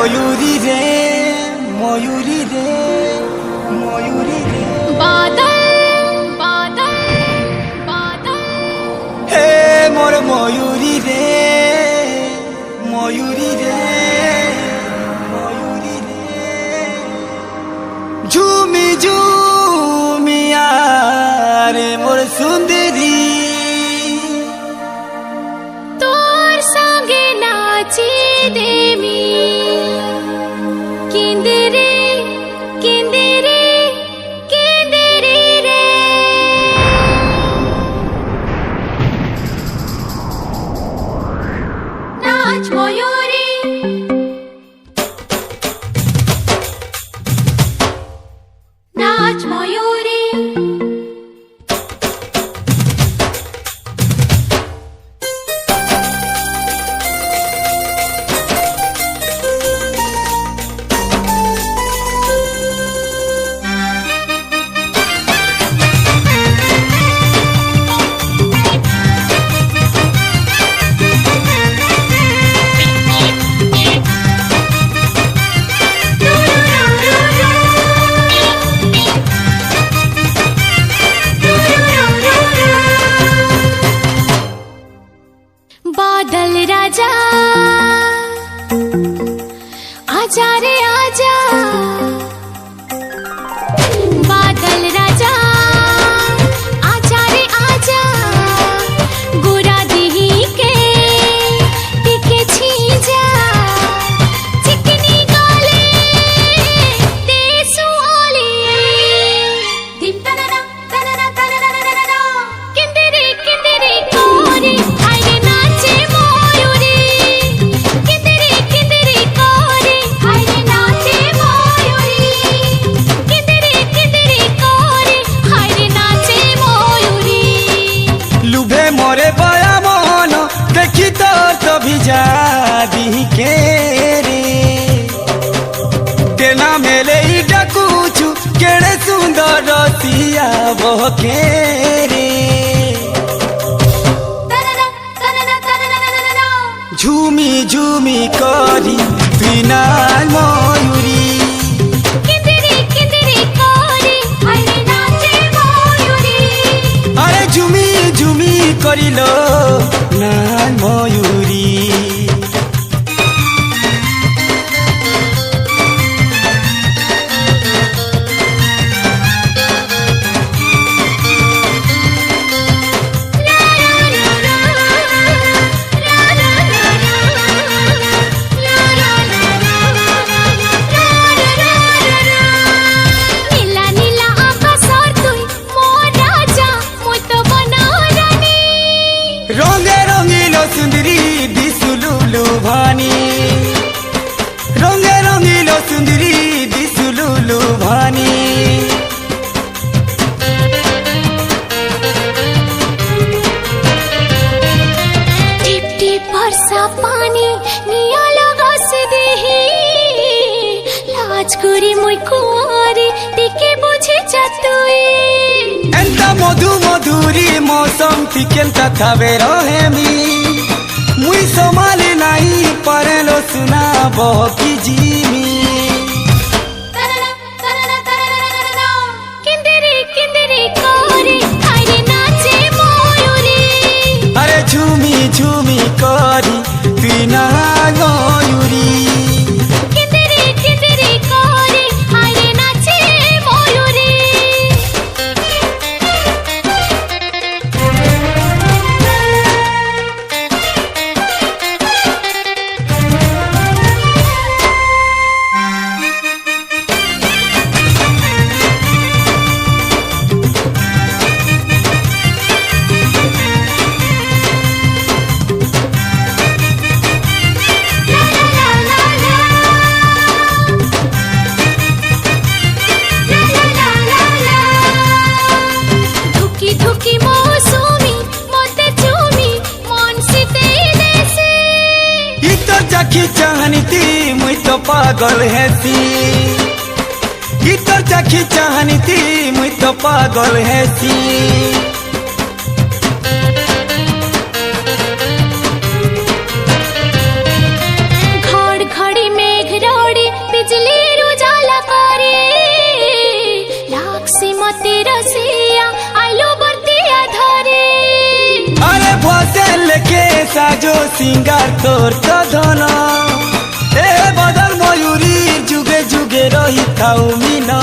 ময়ূরী রে ময়ূরী রে ময়ূরী রে বাদল বাদল বাদল হে মোর ময়ূরী রে ময়ূরী রে ময়ূরী রে ঝুমি ঝুমিয়া রে মোর সুন্দরী তোর সঙ্গে নাচি দেমি কেন্দেরে কেন্দেরে কেন্দেরে রে নাচ ময়ূরী নাচ ময়ূরী बादल राजा आजा रे आजा बादल राजा आजा रे आजा गोरा दिही के टिके छीजा चिकनी गाले देसु आली दिम तनना तनना तनना तनना किंदरे किंदरे कोरी आईने नाचे मयूरी किंदरे किंदरे कोरी आईने नाचे मयूरी किंदरे किंदरे कोरी आईने नाचे मयूरी लुभे मोरे बया मन देखी तो भिजा दी के रे तेना मेले डाकुचु केड़े सुंदर रसिया बहके रे तनना तनना तनना तनना झूमी झूमी करी बिना मयूरी किंदरे किंदरे कोरी आईने नाचे मयूरी अरे झूमी झूमी करिलो ना मयूरी নীলা নীলা আকাশর তুই মোর রাজা মুই তো বনরানী রঙে রঙিল সুন্দরী দিসুলুলু ভানি রঙে রঙিল সুন্দরী দিসুলুলু ভানি টিপ টিপ বর্ষা পানি নিয়া লাগাস দেহি লাজ করি মুই কুয়ারি টিকে বুঝে যা তুই ఎంత মধু মধুরি মৌসম টিকেলতা থাবে রহেমি মুই সমালি নাই পারেলো সুনা বহকি জিমি তননা তননা তননা কিন্দেরে কিন্দেরে কোরি আইরে নাচে ময়ূরী আরে ঝুমি ঝুমি করি বিনা ময়ূরি কিন্দেরে কিন্দেরে কোরি আইরে নাচে ময়ূরী ধুকি ধুকি মৌসুমি মতে চুমি মন শীতে দেশে ই তো চাখি চাহনিতি মুই তো পাগল হেসি ই তো চাখি চাহনিতি মুই তো পাগল হেসি ঘড় ঘড়ি মেঘ সাজো সিঙ্গার তোর তো ধন এ বদল ময়ূরী যুগে যুগে রহি থাউ মিনা।